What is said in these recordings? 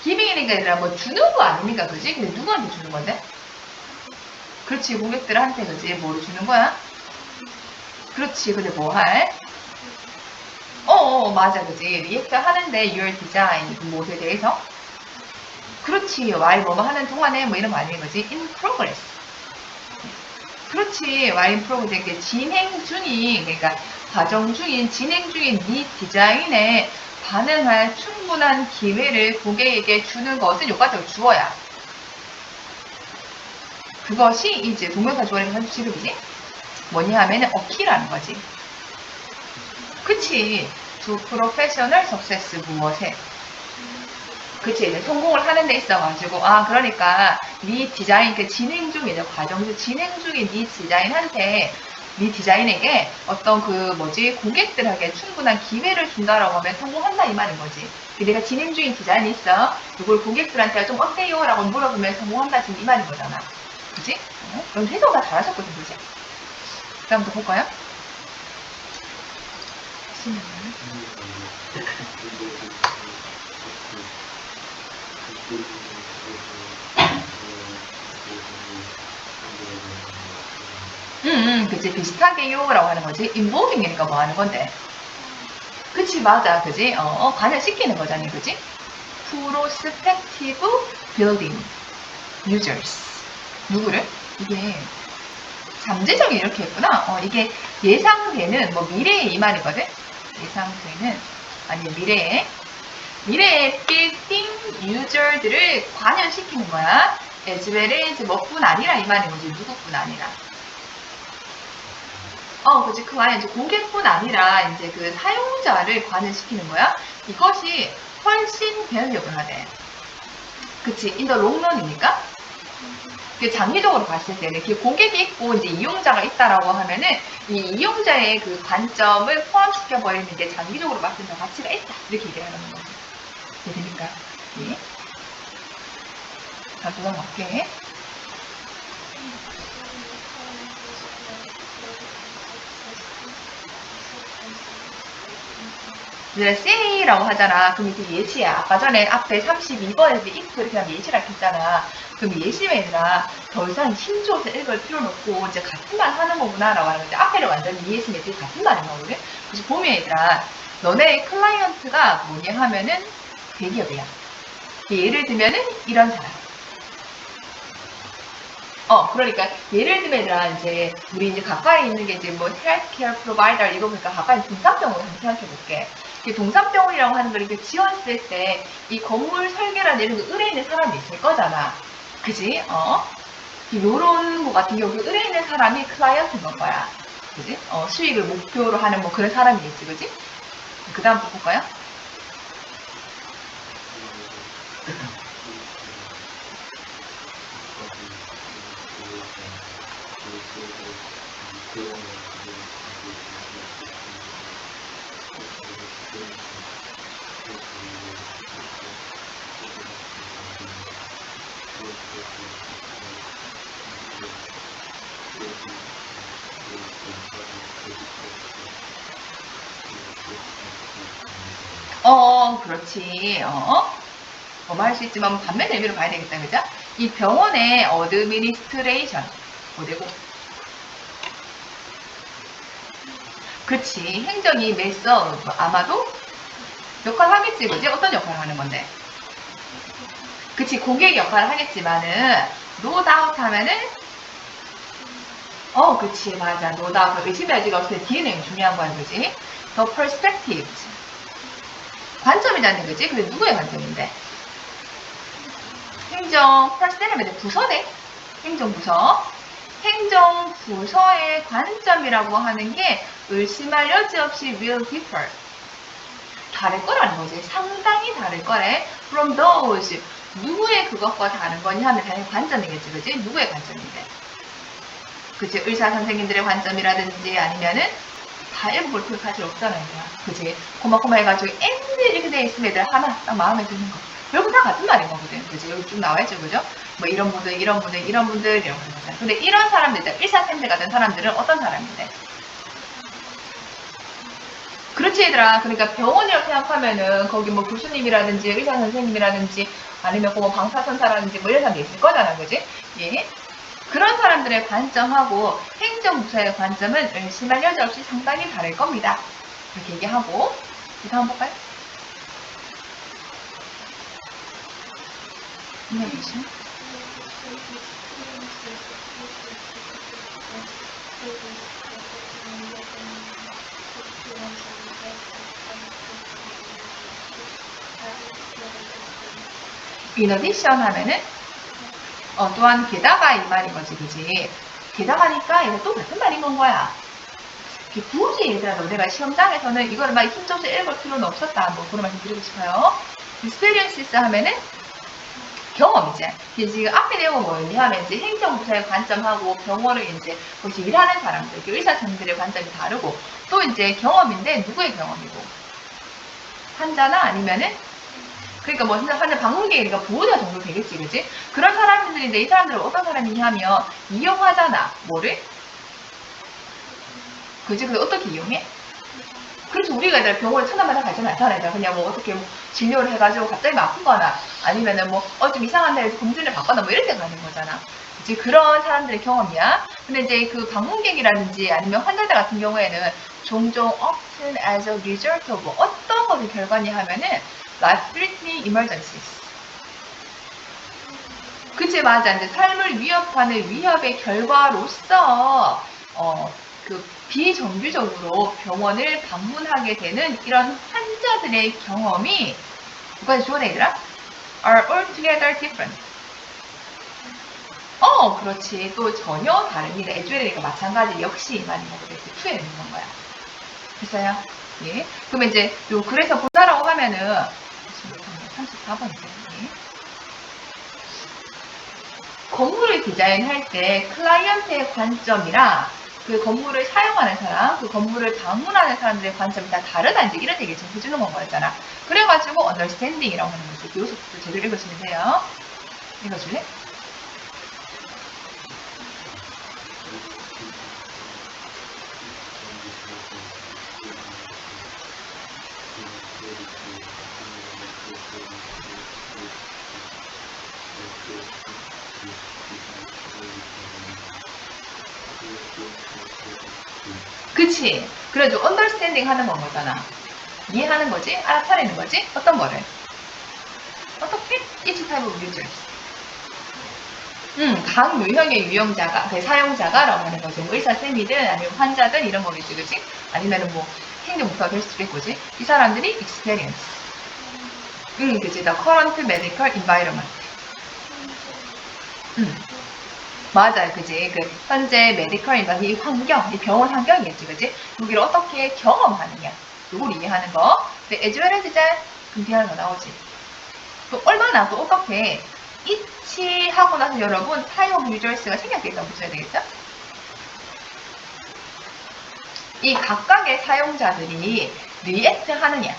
giving이니까 아니라 뭐 주는 거 아닙니까? 그지? 근데 누구한테 주는 건데? 그렇지, 고객들한테, 그지? 뭐를 주는 거야? 그렇지, 근데 뭐 할? 맞아, 그지? 리액트 하는데 your design, 그 뭐에 대해서? 그렇지, while 뭐뭐 하는 동안에 뭐 이런 거 아닌 거지? in progress. 그렇지, while in progress, 이게 진행 중인, 그러니까 과정 중인, 진행 중인 네 디자인에 반응할 충분한 기회를 고객에게 주는 것은 요과적으로 주어야. 그것이 이제 동명사 주어의 현주 취급이지. 뭐냐 하면은 어키라는 거지. 그치. to professional success 무엇에? 그치. 이제 성공을 하는 데 있어가지고, 그러니까, 네 디자인, 그 진행 중에, 과정 중 진행 중에 네 디자인한테, 네 디자인에게 어떤 고객들에게 충분한 기회를 준다라고 하면 성공한다 이 말인 거지. 내가 진행 중인 디자인이 있어. 이걸 고객들한테 좀 어때요? 라고 물어보면 성공한다 지금 이 말인 거잖아. 그치? 그럼 해석 다 잘하셨거든, 그치? 그 다음 또 볼까요? 그치. 비슷하게요. 라고 하는 거지. involving이니까 뭐 하는 건데. 그치, 맞아. 그지? 관여시키는 거잖니, 그지? prospective building users. 누구를? 이게 잠재적이 이렇게 했구나. 이게 예상되는, 뭐, 미래의 이 말이거든? 예상되는, 아니, 미래의 빌딩 유저들을 관여시키는 거야. as well as 뭐뿐 아니라 이 말인 거지. 누구뿐 아니라. 그치. 클라이언트, 고객뿐 아니라 이제 그 사용자를 관여시키는 거야. 이것이 훨씬 배우력을 하대. 그치. in the long run이니까. 장기적으로 봤을 때는 고객이 있고 이제 이용자가 있다라고 하면은 이 이용자의 그 관점을 포함시켜버리는 이제 장기적으로 봤을 때 가치가 있다. 이렇게 얘기를 하는 거예요. 되니까. 예. 자, 도장 맞게. say라고 하잖아. 그럼 이게 예시야. 아까 전에 앞에 32번에서 if 이렇게 하면 예시라 했잖아. 그럼 예시면 얘들아 더 이상 힘줘서 읽을 필요는 없고 이제 같은 말 하는 거구나 라고 하는 건데 앞에는 완전히 이해했으면 애들이 같은 말인 거거든. 그래서 보면 얘들아 너네 클라이언트가 뭐냐 하면은 대기업이야. 예를 들면은 이런 사람. 그러니까 예를 들면 얘들아 이제 우리 이제 가까이 있는 게 이제 뭐 헬스케어 프로바이더 이거 보니까 가까이 동산병원 한번 생각해 볼게. 동산병원이라고 하는 걸 이렇게 지었을 때 이 건물 설계라는 이런 거 의뢰 있는 사람이 있을 거잖아. 그지? 요런 거 같은 경우 의뢰 있는 사람이 클라이언트인 거야. 그지? 수익을 목표로 하는 뭐 그런 사람이겠지, 그지? 그 다음 또 볼까요? 그렇지. 할 수 있지만 반면 의미로 봐야 되겠다, 그죠? 이 병원의 어드미니스트레이션 뭐되고? 그치. 행정이 매서 아마도 역할 하겠지, 그지? 어떤 역할을 하는 건데? 그치. 고객 역할을 하겠지만은 no doubt 하면은 그치. 맞아. no doubt. 의심할 지가 없을 때 뒤에 내용 중요한 거야, 그지? the perspective. 관점이라는 거지? 근데 누구의 관점인데? 행정, 퍼스널은 부서네? 행정부서. 행정부서의 관점이라고 하는 게 의심할 여지 없이 will differ. 다를 거라는 거지. 상당히 다를 거래. From those. 누구의 그것과 다른 거냐 하면 당연히 관점이겠지. 그지? 누구의 관점인데? 그치? 의사 선생님들의 관점이라든지 아니면은 다 읽어볼 필요 사실 없잖아요. 그치? 고마고마 해가지고 N 이렇게 돼 있으면 애들 하나 딱 마음에 드는 거. 결국 다 같은 말인 거거든. 그치? 여기 쭉 나와있죠. 그죠? 뭐 이런 분들, 이런 분들, 이런 분들, 이런 분들. 근데 이런 사람들, 일사생들 같은 사람들은 어떤 사람인데? 그렇지. 그치 얘들아. 그러니까 병원이라고 생각하면은 거기 뭐 교수님이라든지 의사 선생님이라든지 아니면 뭐 방사선사라든지 뭐 이런 사람이 있을 거잖아. 그지? 예. 그런 사람들의 관점하고 행정부서의 관점은 심할 여지 없이 상당히 다를 겁니다. 이렇게 얘기하고 다음 볼까요? 인어비션. 인어비션 하면은 또한 게다가 이 말인 거지, 그지? 게다가니까 이거 또 같은 말인 건 거야. 굳이 얘들아 너네가 시험장에서는 이걸 막 힘줘서 읽을 필요는 없었다. 뭐 그런 말씀 드리고 싶어요. experiences 하면은 경험이지. 지금 앞에 내용은 뭐였니 하면 이제 행정부서의 관점하고 병원을 이제 거기서 일하는 사람들, 의사 선생님들의 관점이 다르고 또 이제 경험인데 누구의 경험이고 환자나 아니면은 그러니까 뭐 진짜 환자 방문객이니까 보호자 정도 되겠지, 그지? 그런 사람들인데 이 사람들은 어떤 사람이냐 하면 이용하잖아. 뭐를? 그지? 근데 어떻게 이용해? 그래서 우리가 이제 병원에 천안마다 가지는 않잖아. 그냥 뭐 어떻게 뭐 진료를 해가지고 갑자기 아픈 거나 아니면은 뭐 좀 이상한 데에서 검진을 받거나 뭐 이럴 때 가는 거잖아. 이제 그런 사람들의 경험이야. 근데 이제 그 방문객이라든지 아니면 환자들 같은 경우에는 종종 often as a result of 어떤 것이 결과냐 하면은 life-threatening emergencies. 그치, 맞아. 이제 삶을 위협하는 위협의 결과로서 그 비정규적으로 병원을 방문하게 되는 이런 환자들의 경험이 누가지 좋은 얘들아? are altogether different. 그렇지. 또 전혀 다릅니다. 에듀에르니까 마찬가지 역시 이 말인 거고 이렇게 투에 있는 건 거야. 됐어요? 예. 그러면 이제 그래서 보다라고 하면은 34번이죠. 예. 건물을 디자인할 때 클라이언트의 관점이랑 그 건물을 사용하는 사람, 그 건물을 방문하는 사람들의 관점이 다 다르다. 이제 이런 얘기를 좀 해주는 건 거였잖아. 그래가지고 understanding이라고 하는 거지. 요소부터 제대로 읽으시면 돼요. 읽어줄래? 그치? 그래도 understanding 하는 건 거잖아. 이해하는 거지? 알아차리는 거지? 어떤 거를? 어떻게? each type of users. 각 유형의 유형자가, 그 사용자가라고 하는 거지. 뭐 의사쌤이든 아니면 환자든 이런 거겠지, 그치? 아니면은 뭐 행정부가 될 수도 있고, 그치? 이 사람들이 experience. 그치? The current medical environment. 맞아요, 그지? 그 현재 메디컬 인간 이 환경, 이 병원 환경이겠지, 그지? 여기를 어떻게 경험하느냐, 이걸 이해하는 거. 근데 as well as 금피하는 거 나오지. 또 얼마나 또 어떻게 이치하고 나서 여러분 타입 유저스가 생략돼 있다고 보셔야 되겠죠? 이 각각의 사용자들이 리액트 하느냐,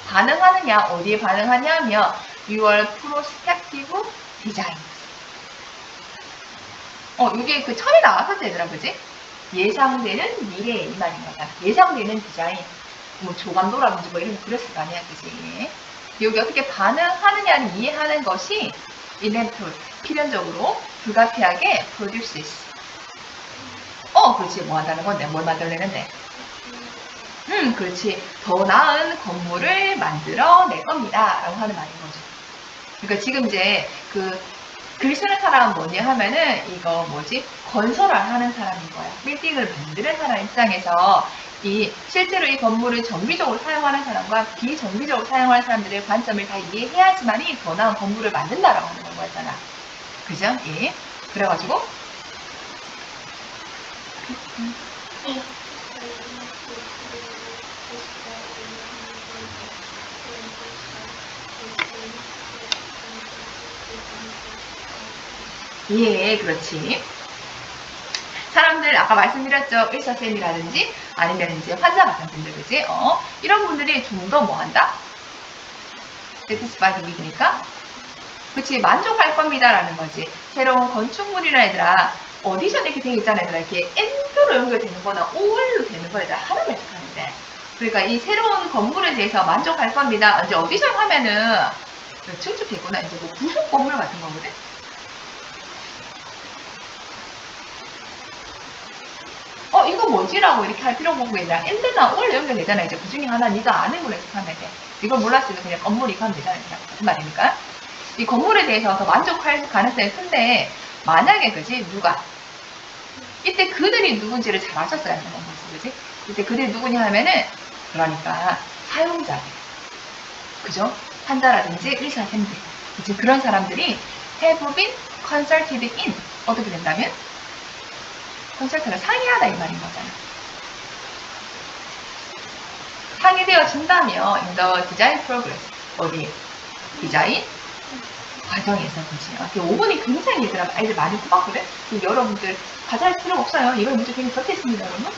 반응하느냐, 어디에 반응하냐면 your prospective design. 이게 그 처음에 나왔었지, 얘들아, 그지? 예상되는 미래 이 말인 거잖아. 예상되는 디자인. 뭐 조감도라든지 뭐 이런 거 그랬을 거 아니야, 그지? 여기 어떻게 반응하느냐를 이해하는 것이 inevitable, 필연적으로 불가피하게 produces. 그렇지. 뭐 한다는 건데, 뭘 만들어내는데. 그렇지. 더 나은 건물을 만들어낼 겁니다. 라고 하는 말인 거죠. 그러니까 지금 이제 글 쓰는 사람은 뭐냐 하면은 이거 뭐지? 건설을 하는 사람인 거야. 빌딩을 만드는 사람 입장에서 실제로 이 건물을 정기적으로 사용하는 사람과 비정기적으로 사용하는 사람들의 관점을 다 이해해야지만이 더 나은 건물을 만든다라고 하는 거잖아. 그죠? 예. 그래가지고 예, 그렇지. 사람들 아까 말씀드렸죠. 의사쌤이라든지 아니면 이제 환자 같은 분들, 그지? 이런 분들이 좀 더 뭐 한다? satisfied with니까 그치, 만족할 겁니다 라는 거지. 새로운 건축물이나 얘들아 오디션 이렇게 되어 있잖아. 얘들아 이렇게 N도로 연결되는 거나 O로 되는 거 얘들아 하나만 해석하는데 그러니까 이 새로운 건물에 대해서 만족할 겁니다. 이제 어디서 하면은 증축했구나. 이제 뭐 부속 건물 같은 거거든. 이거 뭐지라고 이렇게 할 필요가 없고 그냥 엔드나 올 연결되잖아. 이제 그 중에 하나 네가 아는 걸로 해석하면 돼. 이걸 몰랐으면 그냥 건물이 가면 되잖아. 무슨 말입니까? 이 건물에 대해서 더 만족할 가능성이 큰데 만약에 그지 누가 이때 그들이 누군지를 잘 아셨어야 하는 거지, 그지? 이때 그들이 누구냐 하면은 그러니까 사용자들, 그죠? 환자라든지 의사생들, 이제 그런 사람들이 have been consulted in 어떻게 된다면 컨설트가 상의하다 이 말인 거잖아. 상의되어진다며 in the design progress 어디 디자인 과정에서 그지. 5분이 굉장히 얘들아 아이들 많이 뽑았거든. 여러분들 과제할 필요가 없어요. 이걸 문제 굉장히 적겠습니다. 여러분.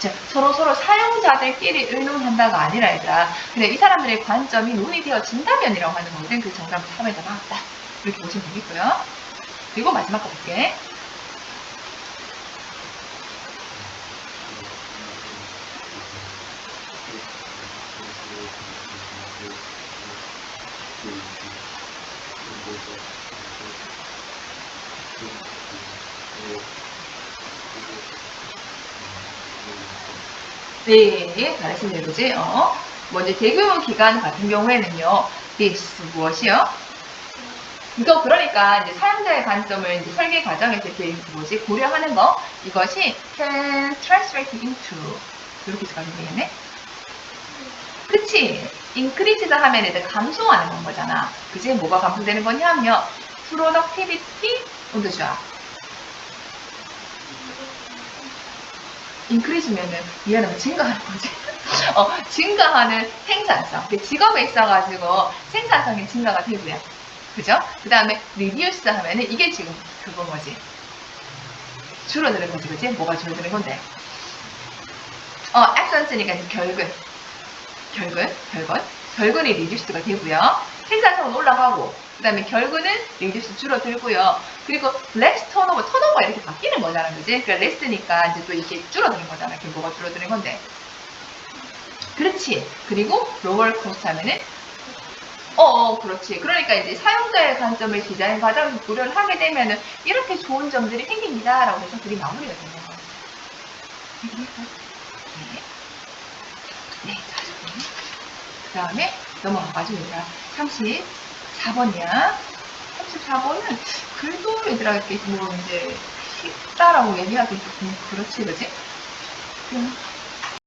자, 서로 사용자들끼리 의논한다가 아니라 얘들아. 근데 이 사람들의 관점이 논의 되어진다면이라고 하는 거거든. 그 정답 3에다 나왔다. 이렇게 보시면 되겠고요. 그리고 마지막 거 볼게. 네, 잘하시네요, 그지? 먼저 대규모 기관 같은 경우에는요, this 무엇이요? 이거 그러니까 이제 사용자의 관점을 이제 설계 과정에서 이렇게 고려하는 거 이것이 can translate into 이렇게 가면 되겠네. 그치? increase다 하면 이제 감소하는 건 거잖아. 그지? 뭐가 감소되는 거냐면 productivity 어디죠? increase면은 미안하면 증가하는 거지. 증가하는 생산성. 직업에 있어가지고 생산성이 증가가 되고요. 그죠? 그 다음에 reduce 하면은 이게 지금 그건 거지. 줄어드는 거지, 그지? 뭐가 줄어드는 건데? absence니까 결근이 reduce가 되고요. 생산성은 올라가고, 그 다음에 결근은 reduce 줄어들고요. 그리고 less 턴오버 이렇게 바뀌는 거잖아, 그지? 그러니까 less니까 이제 또 이렇게 줄어드는 거잖아. 그게 뭐가 줄어드는 건데? 그렇지. 그리고 lower cost 하면은 그렇지. 그러니까 이제 사용자의 관점을 디자인 과정에서 고려를 하게 되면은 이렇게 좋은 점들이 생깁니다. 라고 해서 그게 마무리가 되는 거예요. 네, 그 다음에 넘어가가지고 얘들아 34번이야. 34번은 글도 얘들아 이렇게 뭐 이제 쉽다라고 얘기하기 좀 그렇지, 그지?